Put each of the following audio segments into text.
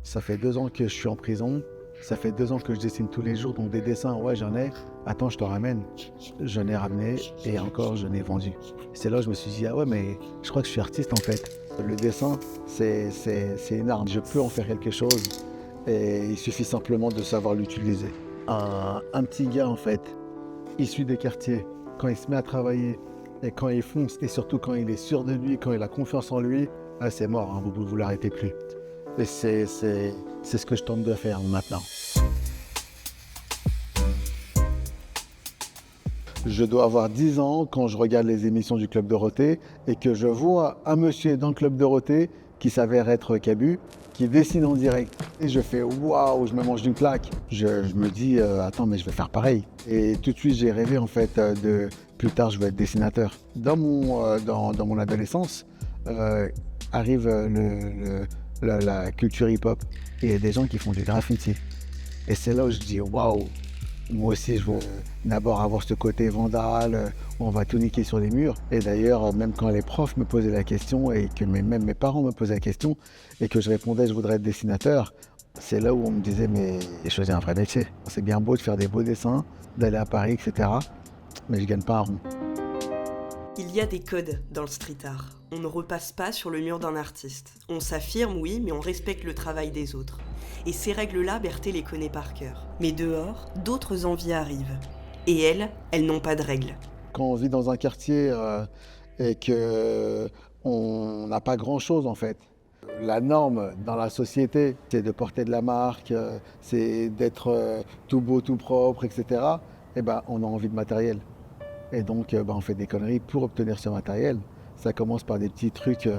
Ça fait 2 ans que je suis en prison. Ça fait 2 ans que je dessine tous les jours. Donc des dessins, ouais, j'en ai. Attends, je te ramène. J'en ai ramené et encore, je n'ai vendu. C'est là où je me suis dit, ah ouais, mais je crois que je suis artiste en fait. Le dessin, c'est une arme. Je peux en faire quelque chose et il suffit simplement de savoir l'utiliser. Un petit gars en fait, issu des quartiers, quand il se met à travailler et quand il fonce et surtout quand il est sûr de lui, quand il a confiance en lui, ah, c'est mort, hein, vous l'arrêtez plus. Et c'est ce que je tente de faire maintenant. Je dois avoir 10 ans quand je regarde les émissions du Club Dorothée et que je vois un monsieur dans le Club Dorothée qui s'avère être Cabu, qui dessine en direct. Et je fais waouh, je me mange d'une claque. Je me dis attends, mais je vais faire pareil. Et tout de suite, j'ai rêvé en fait de plus tard, je vais être dessinateur. Dans mon adolescence, arrive la culture hip-hop et il y a des gens qui font du graffiti. Et c'est là où je dis waouh, moi aussi je veux d'abord avoir ce côté vandale où on va tout niquer sur les murs. Et d'ailleurs, même quand les profs me posaient la question et que même mes parents me posaient la question et que je répondais je voudrais être dessinateur, c'est là où on me disait mais choisis un vrai métier. C'est bien beau de faire des beaux dessins, d'aller à Paris, etc. Mais je gagne pas un rond. Il y a des codes dans le street art. On ne repasse pas sur le mur d'un artiste. On s'affirme, oui, mais on respecte le travail des autres. Et ces règles-là, Berthé les connaît par cœur. Mais dehors, d'autres envies arrivent. Et elles n'ont pas de règles. Quand on vit dans un quartier et que on n'a pas grand-chose en fait. La norme dans la société, c'est de porter de la marque, c'est d'être tout beau, tout propre, etc. Et ben, on a envie de matériel. Et donc, ben, on fait des conneries pour obtenir ce matériel. Ça commence par des petits trucs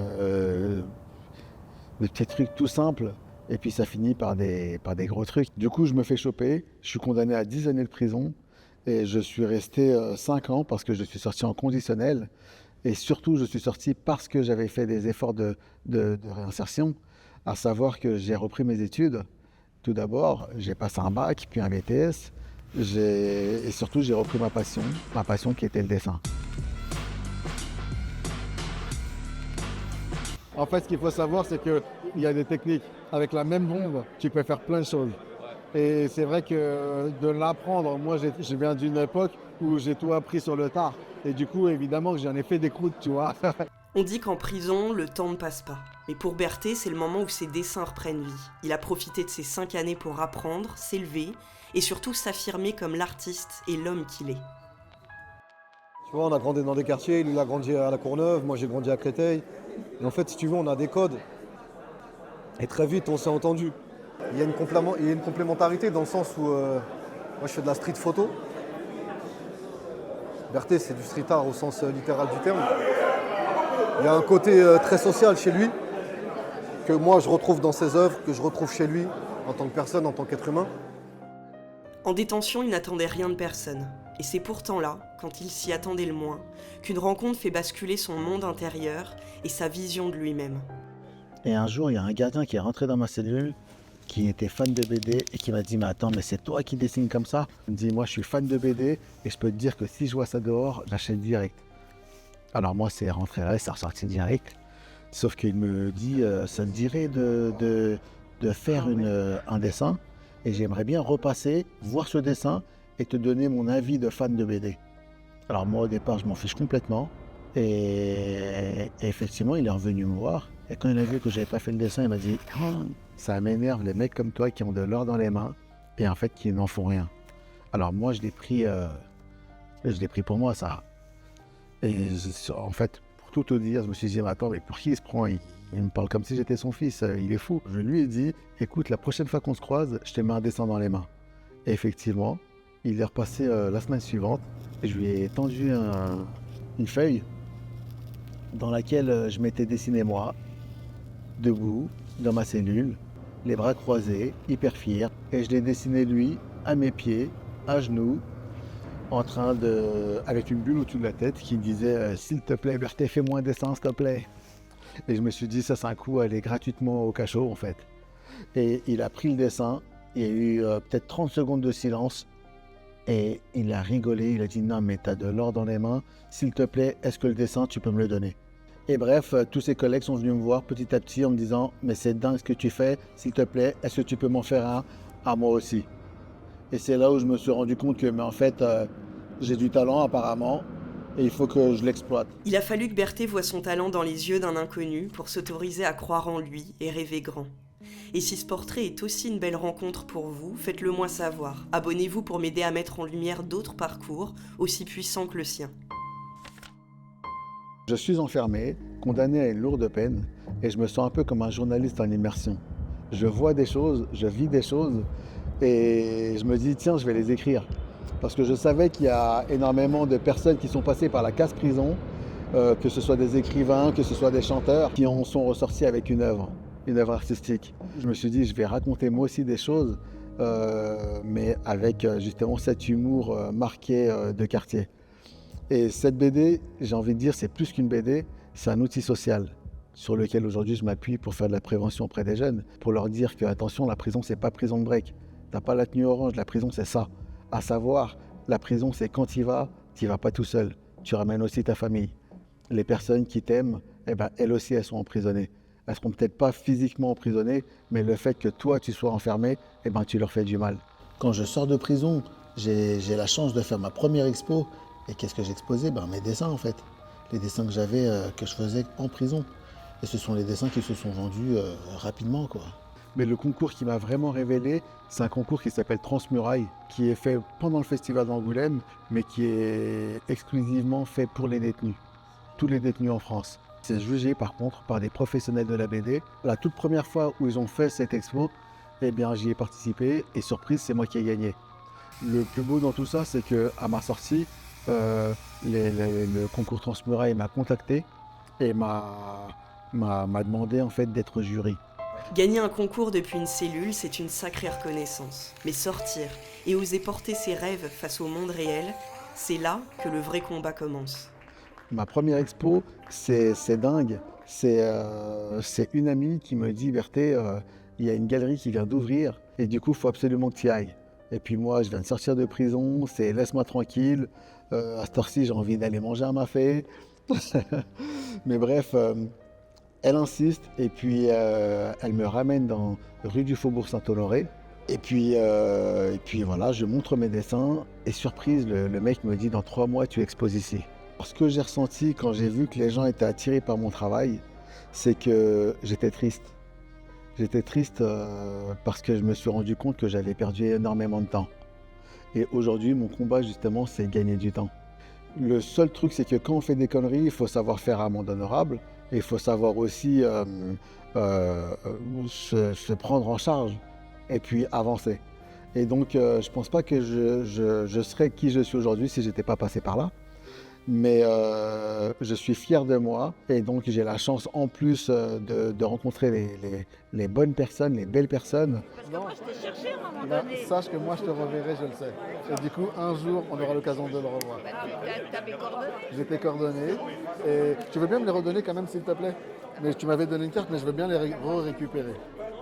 tout simples, et puis ça finit par des gros trucs. Du coup, je me fais choper, je suis condamné à 10 années de prison, et je suis resté 5 ans parce que je suis sorti en conditionnel. Et surtout, je suis sorti parce que j'avais fait des efforts de réinsertion, à savoir que j'ai repris mes études. Tout d'abord, j'ai passé un bac, puis un BTS, et surtout j'ai repris ma passion qui était le dessin. En fait, ce qu'il faut savoir, c'est qu'il y a des techniques. Avec la même bombe, tu peux faire plein de choses. Et c'est vrai que de l'apprendre, moi je viens d'une époque où j'ai tout appris sur le tard. Et du coup, évidemment, que j'en ai fait des croûtes, tu vois. On dit qu'en prison, le temps ne passe pas. Mais pour Berthé, c'est le moment où ses dessins reprennent vie. Il a profité de ces 5 années pour apprendre, s'élever et surtout s'affirmer comme l'artiste et l'homme qu'il est. Tu vois, on a grandi dans des quartiers, lui il a grandi à La Courneuve, moi j'ai grandi à Créteil. Et en fait, si tu veux, on a des codes. Et très vite, on s'est entendu. Il y a une complémentarité dans le sens où moi je fais de la street photo. Berthé, c'est du street art au sens littéral du terme. Il y a un côté très social chez lui, que moi je retrouve dans ses œuvres, que je retrouve chez lui en tant que personne, en tant qu'être humain. En détention, il n'attendait rien de personne. Et c'est pourtant là, quand il s'y attendait le moins, qu'une rencontre fait basculer son monde intérieur et sa vision de lui-même. Et un jour, il y a un gardien qui est rentré dans ma cellule, qui était fan de BD et qui m'a dit mais attends, mais c'est toi qui dessines comme ça? Il me dit moi je suis fan de BD et je peux te dire que si je vois ça dehors, j'achète direct. Alors moi c'est rentré là et c'est ressorti direct. Sauf qu'il me dit ça te dirait de faire un dessin et j'aimerais bien repasser, voir ce dessin et te donner mon avis de fan de BD. Alors moi au départ je m'en fiche complètement et effectivement il est revenu me voir et quand il a vu que j'avais pas fait le dessin il m'a dit oh, ça m'énerve les mecs comme toi qui ont de l'or dans les mains et en fait qui n'en font rien. Alors moi je l'ai pris pour moi ça. Et en fait pour tout te dire je me suis dit mais attends mais pour qui il se prend il me parle comme si j'étais son fils, il est fou. Je lui ai dit écoute la prochaine fois qu'on se croise je te mets un dessin dans les mains. Et effectivement il est repassé la semaine suivante et je lui ai tendu une feuille dans laquelle je m'étais dessiné moi, debout, dans ma cellule, les bras croisés, hyper fier. Et je l'ai dessiné lui, à mes pieds, à genoux, avec une bulle au-dessus de la tête qui disait s'il te plaît, Berthé, fais-moi un dessin, s'il te plaît. Et je me suis dit, ça c'est un coup à aller gratuitement au cachot en fait. Et il a pris le dessin, il y a eu peut-être 30 secondes de silence. Et il a rigolé, il a dit non mais t'as de l'or dans les mains, s'il te plaît, est-ce que le dessin tu peux me le donner? Et bref, tous ses collègues sont venus me voir petit à petit en me disant « Mais c'est dingue ce que tu fais, s'il te plaît, est-ce que tu peux m'en faire un à moi aussi ?» Et c'est là où je me suis rendu compte que, mais en fait, j'ai du talent apparemment, et il faut que je l'exploite. Il a fallu que Berthé voie son talent dans les yeux d'un inconnu pour s'autoriser à croire en lui et rêver grand. Et si ce portrait est aussi une belle rencontre pour vous, faites-le moi savoir. Abonnez-vous pour m'aider à mettre en lumière d'autres parcours aussi puissants que le sien. Je suis enfermé, condamné à une lourde peine, et je me sens un peu comme un journaliste en immersion. Je vois des choses, je vis des choses, et je me dis, tiens, je vais les écrire. Parce que je savais qu'il y a énormément de personnes qui sont passées par la case-prison, que ce soit des écrivains, que ce soit des chanteurs, qui en sont ressortis avec une œuvre artistique. Je me suis dit, je vais raconter moi aussi des choses, mais avec justement cet humour marqué de quartier. Et cette BD, j'ai envie de dire, c'est plus qu'une BD, c'est un outil social sur lequel aujourd'hui je m'appuie pour faire de la prévention auprès des jeunes, pour leur dire que, attention, la prison, c'est pas prison de break. T'as pas la tenue orange, la prison, c'est ça. À savoir, la prison, c'est quand tu vas pas tout seul. Tu ramènes aussi ta famille. Les personnes qui t'aiment, eh ben, elles aussi, elles sont emprisonnées. Elles seront peut-être pas physiquement emprisonnées, mais le fait que toi, tu sois enfermé, eh ben, tu leur fais du mal. Quand je sors de prison, j'ai la chance de faire ma première expo. Et qu'est-ce que j'exposais? Mes dessins en fait. Les dessins que j'avais, que je faisais en prison. Et ce sont les dessins qui se sont vendus rapidement, quoi. Mais le concours qui m'a vraiment révélé, c'est un concours qui s'appelle Transmuraille, qui est fait pendant le festival d'Angoulême, mais qui est exclusivement fait pour les détenus. Tous les détenus en France. C'est jugé par contre par des professionnels de la BD. La toute première fois où ils ont fait cette expo, eh bien j'y ai participé et surprise, c'est moi qui ai gagné. Le plus beau dans tout ça, c'est qu'à ma sortie, le concours Transmuraille m'a contacté et m'a demandé en fait d'être jury. Gagner un concours depuis une cellule, c'est une sacrée reconnaissance. Mais sortir et oser porter ses rêves face au monde réel, c'est là que le vrai combat commence. Ma première expo, c'est dingue. C'est une amie qui me dit « Berthé, il y a une galerie qui vient d'ouvrir et du coup, il faut absolument que tu y ailles. » Et puis moi, je viens de sortir de prison, c'est laisse-moi tranquille. À cette heure-ci, j'ai envie d'aller manger un mafé. Mais bref, elle insiste et puis elle me ramène dans rue du Faubourg Saint-Honoré. Et puis voilà, je montre mes dessins et surprise, le mec me dit « Dans 3 mois, tu exposes ici ». Ce que j'ai ressenti quand j'ai vu que les gens étaient attirés par mon travail, c'est que j'étais triste. J'étais triste parce que je me suis rendu compte que j'avais perdu énormément de temps. Et aujourd'hui, mon combat, justement, c'est gagner du temps. Le seul truc, c'est que quand on fait des conneries, il faut savoir faire amende honorable et il faut savoir aussi se prendre en charge et puis avancer. Et donc, je pense pas que je serais qui je suis aujourd'hui si j'étais pas passé par là. Mais je suis fier de moi et donc j'ai la chance en plus de rencontrer les bonnes personnes, les belles personnes. Parce que moi je t'ai cherché à un moment Là, donné. sache que moi je te reverrai, je le sais. Et du coup, un jour, on aura l'occasion de le revoir. T'as mes coordonnées. J'ai tes coordonnées et tu veux bien me les redonner quand même s'il te plaît? Mais tu m'avais donné une carte, mais je veux bien les récupérer.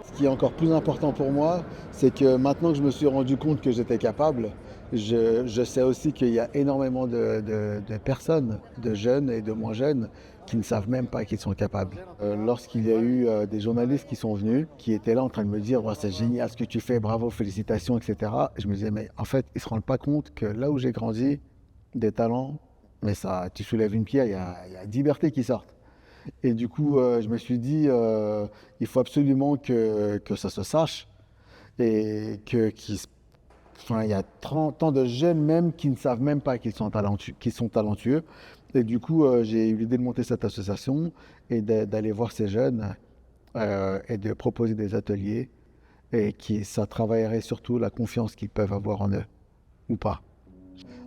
Ce qui est encore plus important pour moi, c'est que maintenant que je me suis rendu compte que j'étais capable, je sais aussi qu'il y a énormément de personnes, de jeunes et de moins jeunes, qui ne savent même pas qu'ils sont capables. Lorsqu'il y a eu des journalistes qui sont venus, qui étaient là en train de me dire oh, « c'est génial ce que tu fais, bravo, félicitations, etc. » Je me disais « mais en fait, ils ne se rendent pas compte que là où j'ai grandi, des talents, mais ça, tu soulèves une pierre, il y a 10 Berthé qui sortent. » Et du coup, je me suis dit il faut absolument que ça se sache et il y a tant de jeunes même qui ne savent même pas qu'ils sont talentueux. Et du coup, j'ai eu l'idée de monter cette association et d'aller voir ces jeunes et de proposer des ateliers et ça travaillerait surtout la confiance qu'ils peuvent avoir en eux ou pas.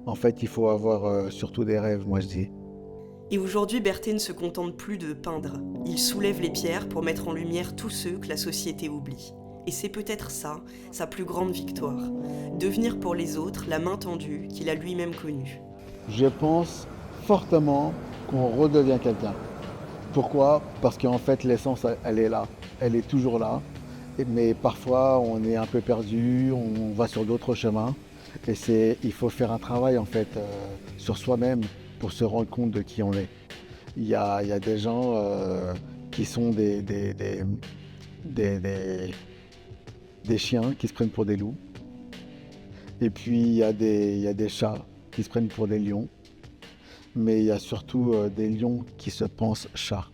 En fait, il faut avoir surtout des rêves, moi je dis. Et aujourd'hui, Berthé ne se contente plus de peindre. Il soulève les pierres pour mettre en lumière tous ceux que la société oublie. Et c'est peut-être ça, sa plus grande victoire. Devenir pour les autres la main tendue qu'il a lui-même connue. Je pense fortement qu'on redevient quelqu'un. Pourquoi? Parce qu'en fait, l'essence, elle est là. Elle est toujours là. Mais parfois, on est un peu perdu, on va sur d'autres chemins. Et il faut faire un travail, en fait, sur soi-même pour se rendre compte de qui on est. il y a des gens qui sont des chiens qui se prennent pour des loups. Et puis il y a des chats qui se prennent pour des lions. Mais il y a surtout des lions qui se pensent chats.